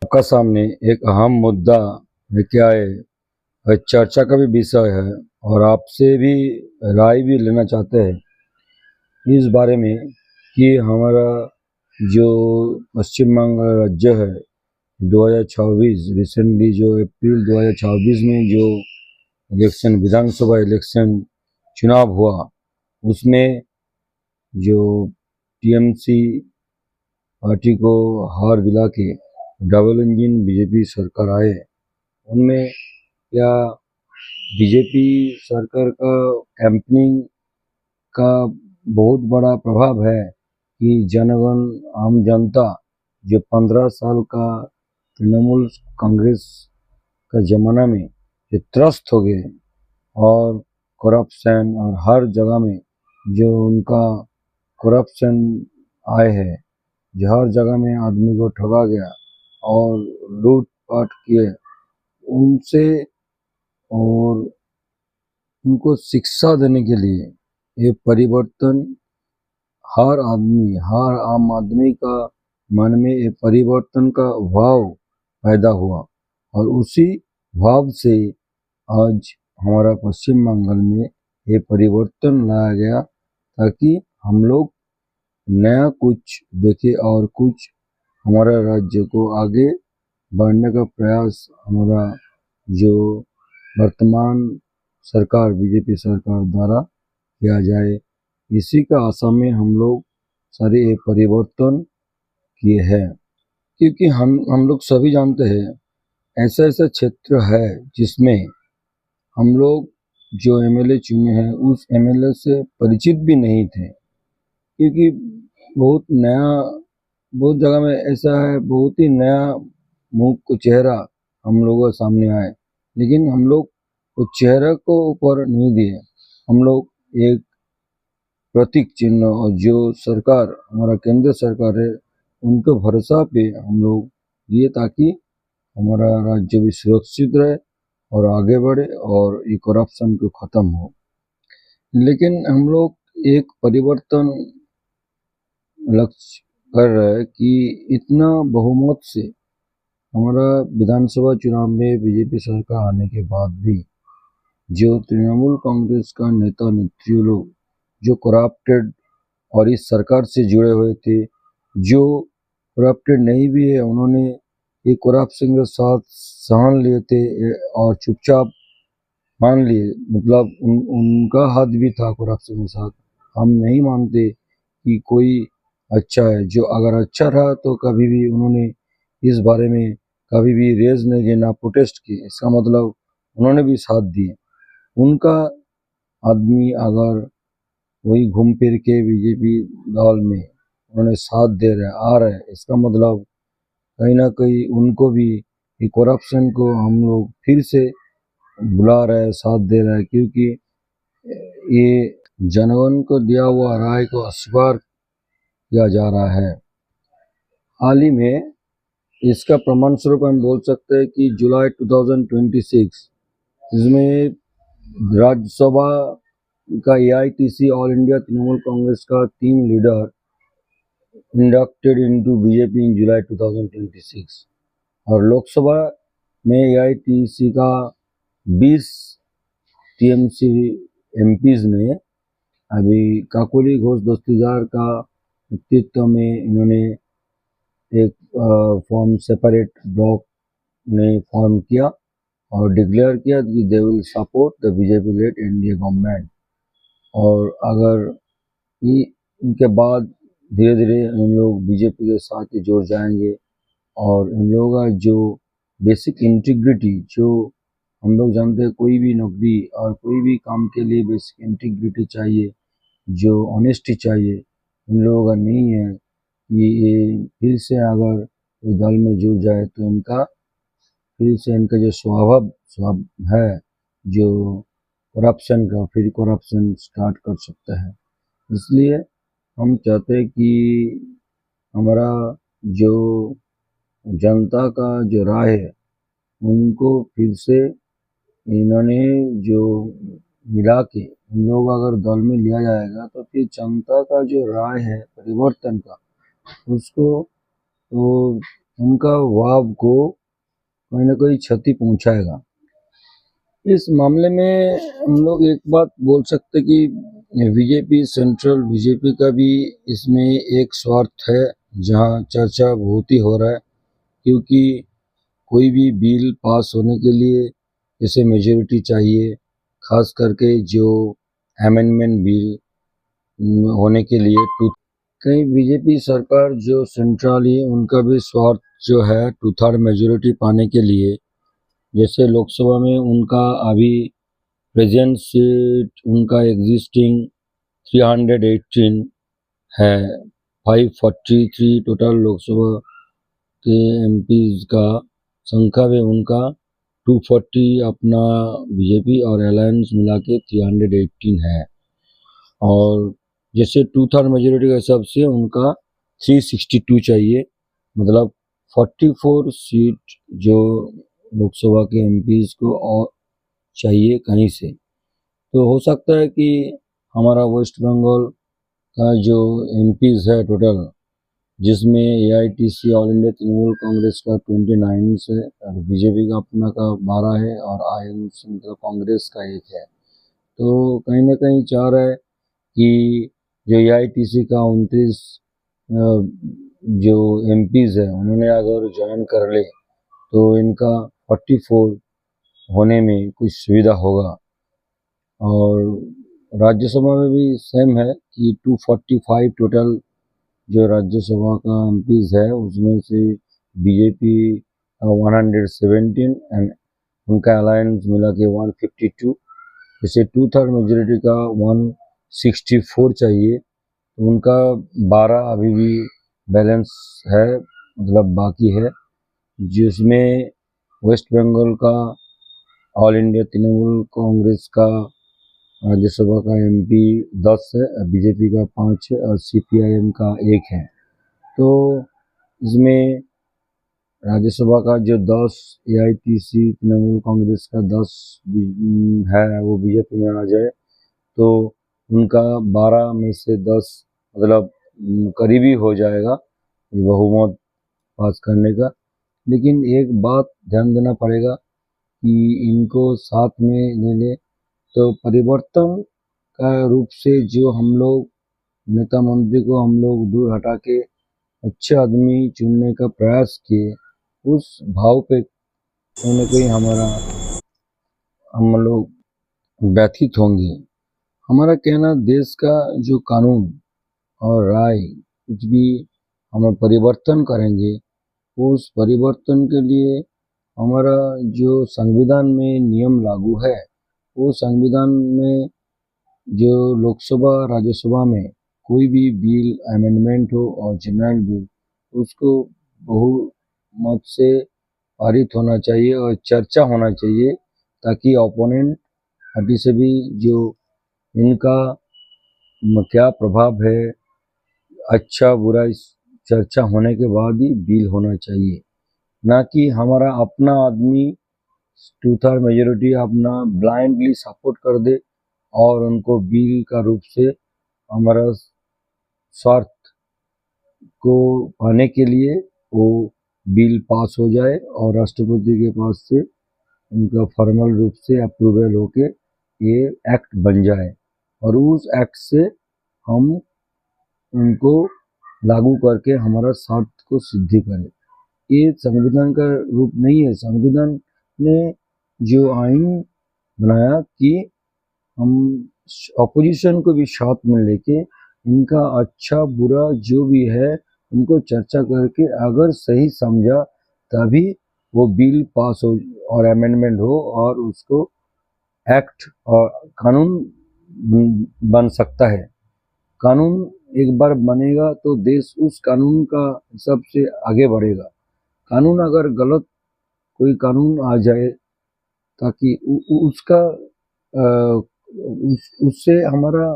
आपका सामने एक अहम मुद्दा लेके आए और चर्चा का भी विषय है और आपसे भी राय भी लेना चाहते हैं इस बारे में कि हमारा जो पश्चिम बंगाल राज्य है 2026 रिसेंटली जो अप्रैल 2026 में जो इलेक्शन विधानसभा इलेक्शन चुनाव हुआ उसमें जो टीएमसी पार्टी को हार दिला के डबल इंजन बीजेपी सरकार आए उनमें क्या बीजेपी सरकार का कैंपेनिंग का बहुत बड़ा प्रभाव है कि जनगण आम जनता जो 15 साल का तृणमूल कांग्रेस का जमाना में जो त्रस्त हो गए और करप्शन और हर जगह में जो उनका करप्शन आए है जो हर जगह में आदमी को ठगा गया और लूटपाट किए उनसे और उनको शिक्षा देने के लिए ये परिवर्तन हर आम आदमी का मन में ये परिवर्तन का भाव पैदा हुआ और उसी भाव से आज हमारा पश्चिम बंगाल में ये परिवर्तन लाया गया ताकि हम लोग नया कुछ देखे और कुछ हमारा राज्य को आगे बढ़ने का प्रयास हमारा जो वर्तमान सरकार बीजेपी सरकार द्वारा किया जाए इसी का आशा में हम लोग सारे ये परिवर्तन किए हैं क्योंकि हम लोग सभी जानते हैं ऐसा ऐसा क्षेत्र है जिसमें हम लोग जो एमएलए चुने हैं उस एमएलए से परिचित भी नहीं थे क्योंकि बहुत नया बहुत जगह में ऐसा है बहुत ही नया मुख को चेहरा हम लोगों के सामने आए लेकिन हम लोग उस चेहरे को ऊपर नहीं दिए हम लोग एक प्रतीक चिन्ह और जो सरकार हमारा केंद्र सरकार है उनके भरोसा पे हम लोग दिए ताकि हमारा राज्य भी सुरक्षित रहे और आगे बढ़े और ये करप्शन को ख़त्म हो लेकिन हम लोग एक परिवर्तन लक्ष्य कर रहे हैं कि इतना बहुमत से हमारा विधानसभा चुनाव में बीजेपी सरकार आने के बाद भी जो तृणमूल कांग्रेस का नेता नेत्री लोग जो करप्टेड और इस सरकार से जुड़े हुए थे जो करप्टेड नहीं भी है उन्होंने ये करप्शन के साथ सहन लिए थे और चुपचाप मान लिए मतलब उनका हाथ भी था करप्शन के साथ हम नहीं मानते कि कोई अच्छा है जो अगर अच्छा रहा तो कभी भी उन्होंने इस बारे में कभी भी रेज नहीं किया ना प्रोटेस्ट किए इसका मतलब उन्होंने भी साथ दिए उनका आदमी अगर वही घूम फिर के बीजेपी दल में उन्होंने साथ दे रहे आ रहे इसका मतलब कहीं ना कहीं उनको भी ये करप्शन को हम लोग फिर से बुला रहे हैं साथ दे रहे हैं क्योंकि ये जनगण को दिया हुआ राय को अस्वीकार किया जा रहा है हाल ही में इसका प्रमाण स्वरूप हम बोल सकते हैं कि जुलाई 2026 इसमें राज्यसभा का AITC all India Trinamool Congress का 3 leader inducted into BJP in July 2026 और लोकसभा में एआईटीसी का 20 टीएमसी एमपीज ने अभी काकोली घोष दस्तीदार का नेतृत्व में इन्होंने एक फॉर्म सेपरेट ब्लॉक ने फॉर्म किया और डिक्लेयर किया कि they will support the BJP lead NDA government और अगर ये इनके बाद धीरे धीरे इन लोग बीजेपी के साथ ही जुड़ जाएंगे और इन लोगों का जो बेसिक इंटीग्रिटी जो हम लोग जानते हैं कोई भी नौकरी और कोई भी काम के लिए बेसिक इंटीग्रिटी चाहिए जो ऑनेस्टी चाहिए इन लोगों का नहीं है ये फिर से अगर दल में जुड़ जाए तो इनका फिर से इनका जो स्वभाव है जो करप्शन का फिर करप्शन स्टार्ट कर सकता है इसलिए हम चाहते हैं कि हमारा जो जनता का जो राय है उनको फिर से इन्होंने जो मिला के इन लोग अगर दल में लिया जाएगा तो फिर जनता का जो राय है परिवर्तन का उसको तो उनका वाव को कहीं ना कहीं क्षति पहुंचाएगा। इस मामले में हम लोग एक बात बोल सकते कि बीजेपी सेंट्रल बीजेपी का भी इसमें एक स्वार्थ है, जहां चर्चा बहुत ही हो रहा है, क्योंकि कोई भी बिल पास होने के लिए जैसे मेजोरिटी चाहिए, खास करके जो अमेंडमेंट बिल होने के लिए कहीं बीजेपी सरकार जो सेंट्रली उनका भी स्वार्थ जो है 2/3 मेजोरिटी पाने के लिए, जैसे लोकसभा में उनका अभी प्रेजेंट सीट उनका एग्जिस्टिंग 318 है, 543 टोटल लोकसभा के एमपीज का संख्या में उनका 240 अपना बीजेपी और अलायंस मिला के 318 है, और जैसे 2/3 मेजोरिटी के हिसाब से उनका 362 चाहिए, मतलब 44 सीट जो लोकसभा के एमपीज को और चाहिए कहीं से। तो हो सकता है कि हमारा वेस्ट बंगाल का जो एमपीज है टोटल, जिसमें AITC all India Trinamool Congress का 29 है और बीजेपी का अपना का 12 है और आईएनसी मतलब कांग्रेस का 1 है, तो कहीं ना कहीं चाह रहा है कि जो एआईटीसी का 29 जो एमपीज है उन्होंने अगर ज्वाइन कर ले तो इनका 44 होने में कुछ सुविधा होगा। और राज्यसभा में भी सेम है कि 245 टोटल जो राज्यसभा का एमपीज है उसमें से बीजेपी 117 एंड उनका अलायंस मिला के 152, जैसे 2/3 मेजोरिटी का 164 चाहिए, तो उनका 12 अभी भी बैलेंस है, मतलब बाकी है, जिसमें वेस्ट बंगाल का ऑल इंडिया तृणमूल कांग्रेस का राज्यसभा का एमपी 10 है, बीजेपी का 5 है और सीपीआईएम का 1 है। तो इसमें राज्यसभा का जो 10 एआईटीसी तृणमूल कांग्रेस का 10 है वो बीजेपी में आ जाए तो उनका 12 में से 10 मतलब करीबी हो जाएगा बहुमत पास करने का। लेकिन एक बात ध्यान देना पड़ेगा कि इनको साथ में ले ले तो परिवर्तन का रूप से जो हम लोग नेता मंत्री को हम लोग दूर हटा के अच्छे आदमी चुनने का प्रयास किए, उस भाव पे कहीं ना कहीं हम लोग व्यथित होंगे। हमारा कहना देश का जो कानून और राय कुछ भी हम परिवर्तन करेंगे, उस परिवर्तन के लिए हमारा जो संविधान में नियम लागू है, वो संविधान में जो लोकसभा राज्यसभा में कोई भी बिल अमेंडमेंट हो और जनरल बिल, उसको बहुमत से पारित होना चाहिए और चर्चा होना चाहिए, ताकि ओपोनेंट पार्टी से भी जो इनका क्या प्रभाव है, अच्छा बुरा इस चर्चा होने के बाद ही बिल होना चाहिए, ना कि हमारा अपना आदमी 2/3 मेजोरिटी अपना ब्लाइंडली सपोर्ट कर दे और उनको बिल का रूप से हमारा स्वार्थ को पाने के लिए वो बिल पास हो जाए और राष्ट्रपति के पास से उनका फॉर्मल रूप से अप्रूवल होके ये एक्ट बन जाए और उस एक्ट से हम उनको लागू करके हमारा स्वार्थ को सिद्धि करें। ये संविधान का रूप नहीं है। संविधान ने जो आइन बनाया कि हम अपोजिशन को भी साथ में लेके इनका अच्छा बुरा जो भी है उनको चर्चा करके अगर सही समझा तभी वो बिल पास हो और अमेंडमेंट हो और उसको एक्ट और कानून बन सकता है। कानून एक बार बनेगा तो देश उस कानून का हिसाब से आगे बढ़ेगा। कानून अगर गलत कोई कानून आ जाए ताकि उसका उससे हमारा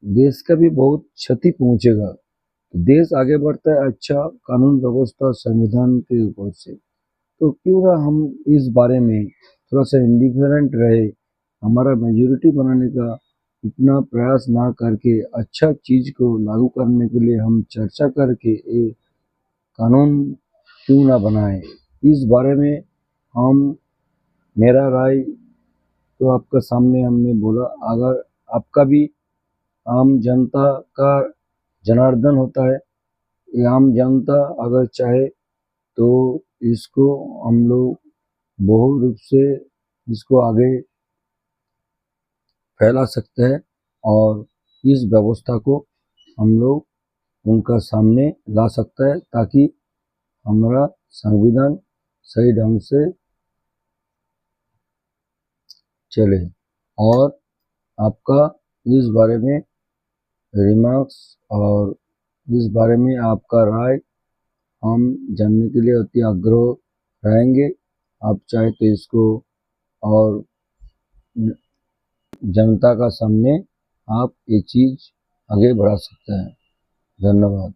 देश का भी बहुत क्षति पहुंचेगा। देश आगे बढ़ता है अच्छा कानून व्यवस्था संविधान के ऊपर से, तो क्यों ना हम इस बारे में थोड़ा सा इंडिफरेंट रहे, हमारा मेजोरिटी बनाने का इतना प्रयास ना करके अच्छा चीज को लागू करने के लिए हम चर्चा करके एक कानून क्यों ना बनाए, इस बारे में हम मेरा राय तो आपका सामने हमने बोला। अगर आपका भी आम जनता का जनार्दन होता है, ये आम जनता अगर चाहे तो इसको हम लोग बहु रूप से इसको आगे फैला सकते हैं और इस व्यवस्था को हम लोग उनका सामने ला सकते हैं ताकि हमारा संविधान सही ढंग से चले। और आपका इस बारे में रिमार्क्स और इस बारे में आपका राय हम जानने के लिए अति आग्रह रहेंगे। आप चाहे तो इसको और जनता का सामने आप ये चीज़ आगे बढ़ा सकते हैं। धन्यवाद।